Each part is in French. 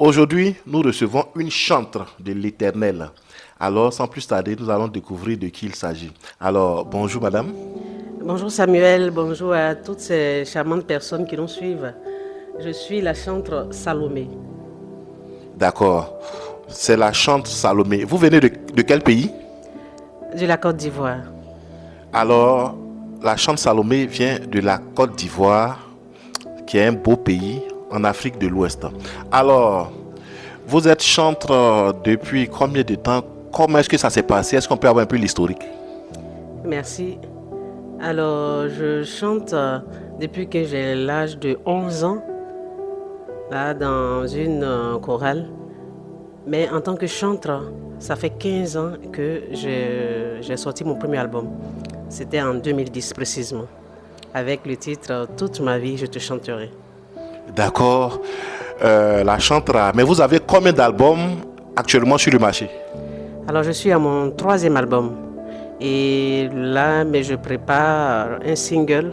Aujourd'hui, nous recevons une chantre de l'Éternel. Alors, sans plus tarder, nous allons découvrir de qui il s'agit. Alors, bonjour madame. Bonjour Samuel, bonjour à toutes ces charmantes personnes qui nous suivent. Je suis la chantre Salomé D'accord. C'est la chante Salomé. Vous venez de quel pays? de la Côte d'Ivoire. Alors, la chante Salomé vient de la Côte d'Ivoire, qui est un beau pays en Afrique de l'Ouest. Alors, vous êtes chantre depuis combien de temps? Comment est-ce que ça s'est passé? Est-ce qu'on peut avoir un peu l'historique? Merci. Alors, je chante depuis que j'ai l'âge de 11 ans, là, dans une chorale. Mais en tant que chantre, ça fait 15 ans que j'ai sorti mon premier album. C'était en 2010 précisément, avec le titre Toute ma vie, je te chanterai. D'accord. La chantre. Mais vous avez combien d'albums actuellement sur le marché? Alors, je suis à mon troisième album. Et là, mais je prépare un single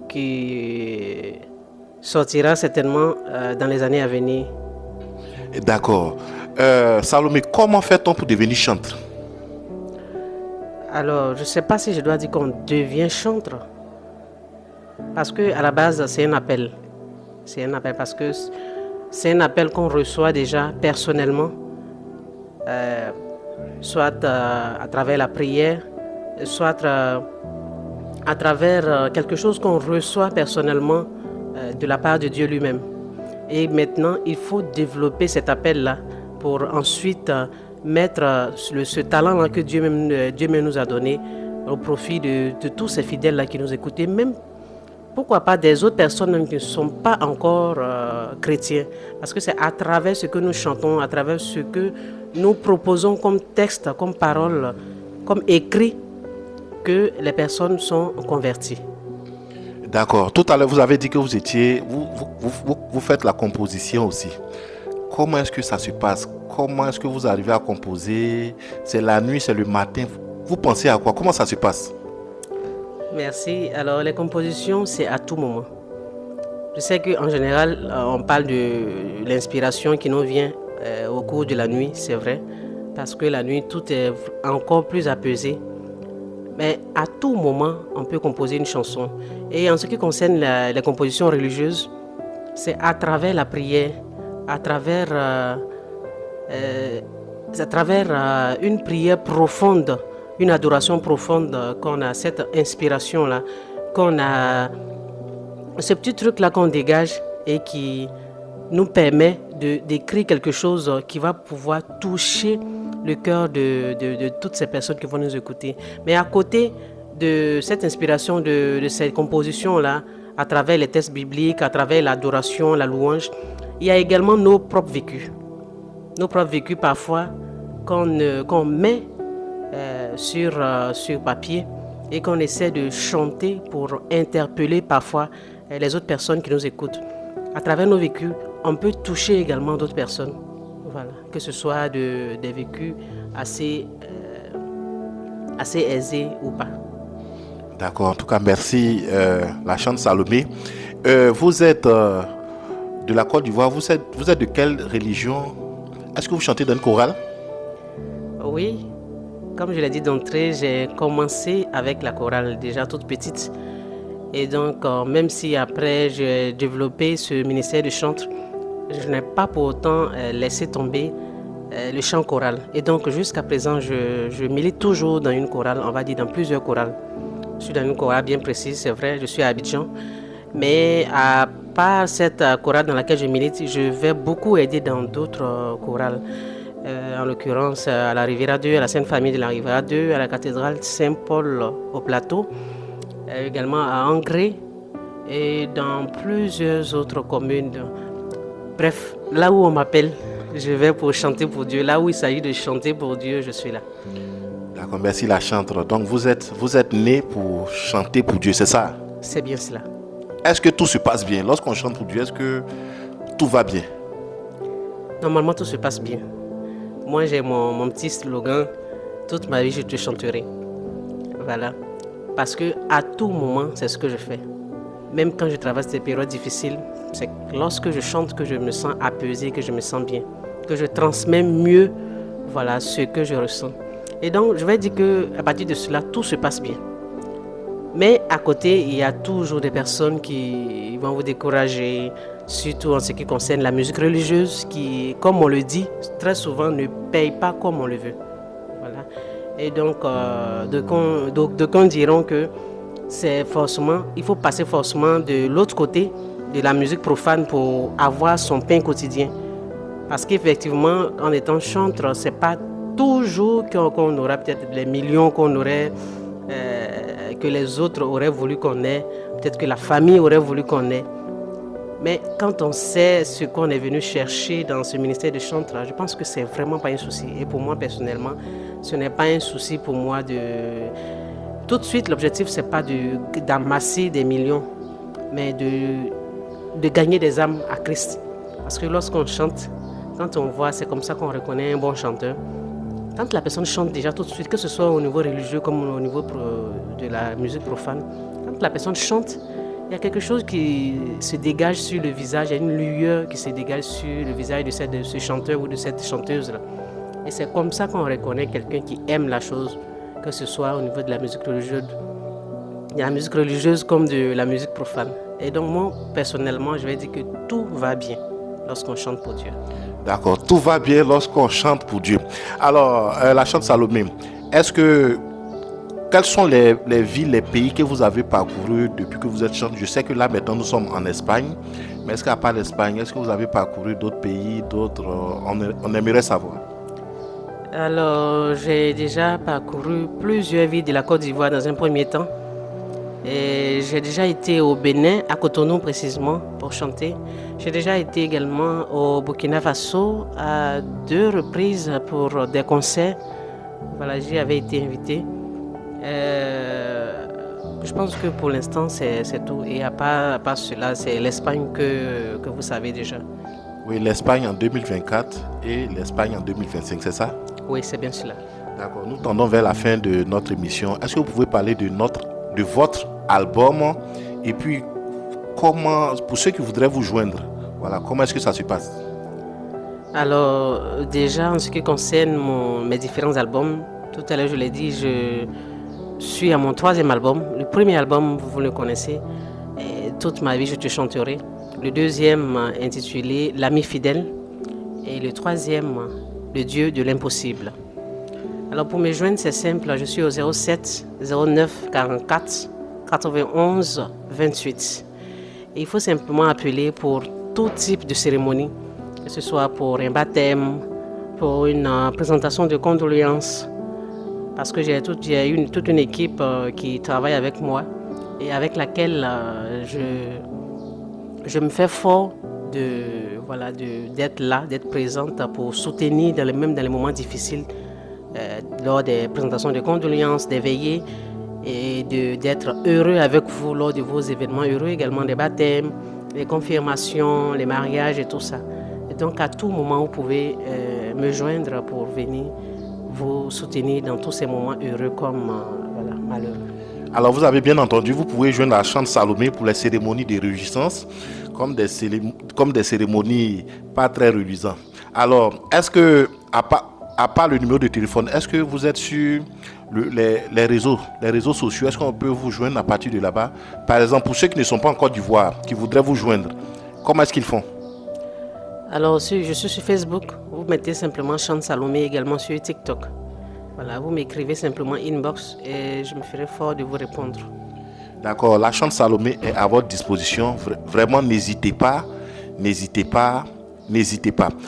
qui sortira certainement dans les années à venir. D'accord. Salomé, comment fait-on pour devenir chantre? Alors, je ne sais pas si je dois dire qu'on devient chantre. Parce qu'à la base, c'est un appel. C'est un appel parce que c'est un appel qu'on reçoit déjà personnellement, soit à travers la prière, soit à travers quelque chose qu'on reçoit personnellement de la part de Dieu lui-même. Et maintenant, il faut développer cet appel-là pour ensuite mettre ce talent-là que Dieu même nous a donné au profit de tous ces fidèles-là qui nous écoutent. Et même, pourquoi pas, des autres personnes même qui ne sont pas encore chrétiens. Parce que c'est à travers ce que nous chantons, à travers ce que nous proposons comme texte, comme parole, comme écrit, que les personnes sont converties. D'accord. Tout à l'heure, vous avez dit que vous faites la composition aussi. Comment est-ce que ça se passe? Comment est-ce que vous arrivez à composer? C'est la nuit, c'est le matin. Vous pensez à quoi? Comment ça se passe? Merci. Alors, les compositions, c'est à tout moment. Je sais qu'en général, on parle de l'inspiration qui nous vient au cours de la nuit, c'est vrai, parce que la nuit, tout est encore plus apaisé. Mais à tout moment, on peut composer une chanson. Et en ce qui concerne les compositions religieuses, c'est à travers la prière, à travers, une prière profonde, une adoration profonde, qu'on a cette inspiration-là, qu'on a ce petit truc-là qu'on dégage et qui nous permet d'écrire quelque chose qui va pouvoir toucher le cœur de toutes ces personnes qui vont nous écouter. Mais à côté de cette inspiration, de cette composition-là, à travers les textes bibliques, à travers l'adoration, la louange, il y a également nos propres vécus. Nos propres vécus parfois qu'on met sur papier et qu'on essaie de chanter pour interpeller parfois les autres personnes qui nous écoutent. À travers nos vécus, on peut toucher également d'autres personnes. Voilà, que ce soit des vécus assez aisés ou pas. D'accord. En tout cas, merci, la chante Salomé. Vous êtes de la Côte d'Ivoire. Vous êtes de quelle religion? Est-ce que vous chantez dans une chorale? Oui, comme je l'ai dit d'entrée, j'ai commencé avec la chorale déjà toute petite. Et donc, même si après j'ai développé ce ministère de chantre, je n'ai pas pour autant laissé tomber le chant choral. Et donc, jusqu'à présent, je milite toujours dans une chorale, on va dire dans plusieurs chorales. Je suis dans une chorale bien précise, c'est vrai, je suis à Abidjan. Mais à part cette chorale dans laquelle je milite, je vais beaucoup aider dans d'autres chorales. En l'occurrence, à la Riviera 2, à la Sainte Famille de la Riviera 2, à la cathédrale Saint-Paul au Plateau, également à Angré et dans plusieurs autres communes. Bref, là où on m'appelle, je vais pour chanter pour Dieu. Là où il s'agit de chanter pour Dieu, je suis là. D'accord, merci la chantre. Donc vous êtes né pour chanter pour Dieu, c'est ça? C'est bien cela. Est-ce que tout se passe bien? Lorsqu'on chante pour Dieu, est-ce que tout va bien? Normalement, tout se passe bien. Moi, j'ai mon petit slogan, toute ma vie, je te chanterai. Voilà. Parce que à tout moment, c'est ce que je fais. Même quand je traverse des périodes difficiles, C'est lorsque je chante que je me sens apaisée, que je me sens bien, que je transmets mieux voilà, ce que je ressens. Et donc, je vais dire qu'à partir de cela, tout se passe bien. Mais à côté, il y a toujours des personnes qui vont vous décourager, surtout en ce qui concerne la musique religieuse, qui, comme on le dit, très souvent ne paye pas comme on le veut. Voilà. Et donc, d'aucuns diront que c'est forcément, il faut passer forcément de l'autre côté de la musique profane pour avoir son pain quotidien. Parce qu'effectivement, en étant chanteur, c'est pas toujours qu'on aura peut-être les millions qu'on aurait, que les autres auraient voulu qu'on ait, peut-être que la famille aurait voulu qu'on ait. Mais quand on sait ce qu'on est venu chercher dans ce ministère de chanteur, je pense que c'est vraiment pas un souci. Et pour moi, personnellement, ce n'est pas un souci pour moi de... Tout de suite, l'objectif, c'est pas d'amasser des millions, mais de gagner des âmes à Christ. Parce que lorsqu'on chante, quand on voit, c'est comme ça qu'on reconnaît un bon chanteur. Quand la personne chante déjà tout de suite, que ce soit au niveau religieux comme au niveau de la musique profane, quand la personne chante, il y a quelque chose qui se dégage sur le visage, il y a une lueur qui se dégage sur le visage de ce chanteur ou de cette chanteuse-là. Et c'est comme ça qu'on reconnaît quelqu'un qui aime la chose, que ce soit au niveau de la musique religieuse, de la musique religieuse comme de la musique profane. Et donc moi, personnellement, je vais dire que tout va bien lorsqu'on chante pour Dieu. D'accord, tout va bien lorsqu'on chante pour Dieu. Alors, la chante Salomé, quelles sont les villes, les pays que vous avez parcourus depuis que vous êtes chanteuse? Je sais que là maintenant nous sommes en Espagne, mais est-ce qu'à part l'Espagne, est-ce que vous avez parcouru d'autres pays, on aimerait savoir. Alors, j'ai déjà parcouru plusieurs villes de la Côte d'Ivoire dans un premier temps. Et j'ai déjà été au Bénin, à Cotonou précisément, pour chanter. J'ai déjà été également au Burkina Faso à 2 reprises pour des concerts. Voilà, j'y avais été invité. Je pense que pour l'instant, c'est tout. Et à part cela, c'est l'Espagne que vous savez déjà. Oui, l'Espagne en 2024 et l'Espagne en 2025, c'est ça? Oui, c'est bien cela. D'accord, nous tendons vers la fin de notre émission. Est-ce que vous pouvez parler de votre album et puis comment, pour ceux qui voudraient vous joindre, voilà, comment est-ce que ça se passe? Alors, déjà, en ce qui concerne mes différents albums, tout à l'heure je l'ai dit, je suis à mon 3e album. Le premier album, vous le connaissez, Toute ma vie je te chanterai. Le 2e intitulé L'ami fidèle. Et le 3e, Le Dieu de l'impossible. Alors pour me joindre, c'est simple, je suis au 07 09 44 91 28. Et il faut simplement appeler pour tout type de cérémonie, que ce soit pour un baptême, pour une présentation de condoléances, parce que j'ai toute une équipe qui travaille avec moi et avec laquelle je me fais fort d'être là, d'être présente pour soutenir même dans les moments difficiles, lors des présentations de condoléances, des veillées, et d'être heureux avec vous lors de vos événements, heureux également des baptêmes, les confirmations, les mariages et tout ça. Et donc à tout moment, vous pouvez me joindre pour venir vous soutenir dans tous ces moments heureux comme malheureux. Alors vous avez bien entendu, vous pouvez joindre la chante Salomé pour les cérémonies de réjouissance, comme des cérémonies pas très reluisantes. Alors, est-ce que, à part le numéro de téléphone, est-ce que vous êtes sur les réseaux sociaux? Est-ce qu'on peut vous joindre à partir de là-bas? Par exemple, pour ceux qui ne sont pas en Côte d'Ivoire, qui voudraient vous joindre, comment est-ce qu'ils font? Alors, je suis sur Facebook. Vous mettez simplement Chante Salomé, également sur TikTok. Voilà, vous m'écrivez simplement inbox et je me ferai fort de vous répondre. D'accord, la chante Salomé est à votre disposition. Vraiment, n'hésitez pas.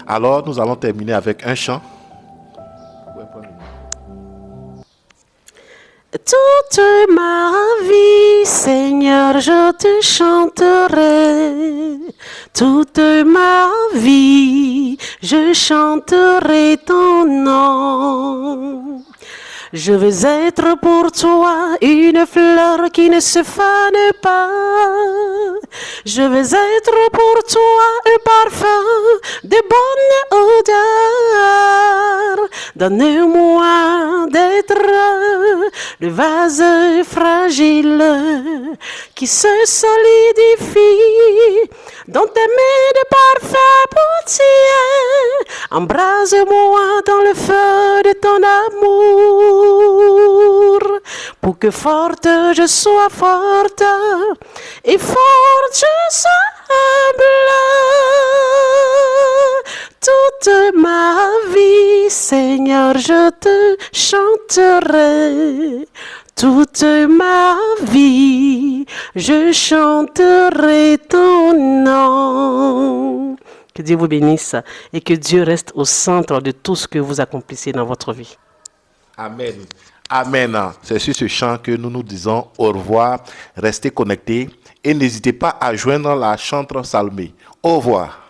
Alors, nous allons terminer avec un chant. Toute ma vie, Seigneur, je te chanterai. Toute ma vie, je chanterai ton nom. Je veux être pour toi une fleur qui ne se fane pas. Je veux être pour toi un parfum de bonne odeur. Donne-moi d'être le vase fragile qui se solidifie dans tes mains de parfait potier. Embrase-moi dans le feu de ton amour, pour que forte je sois forte et forte je semble. Toute ma vie, Seigneur, je te chanterai. Toute ma vie, je chanterai ton nom. Que Dieu vous bénisse et que Dieu reste au centre de tout ce que vous accomplissez dans votre vie. Amen. Amen. C'est sur ce chant que nous nous disons au revoir. Restez connectés et n'hésitez pas à joindre la chantre Salmé. Au revoir.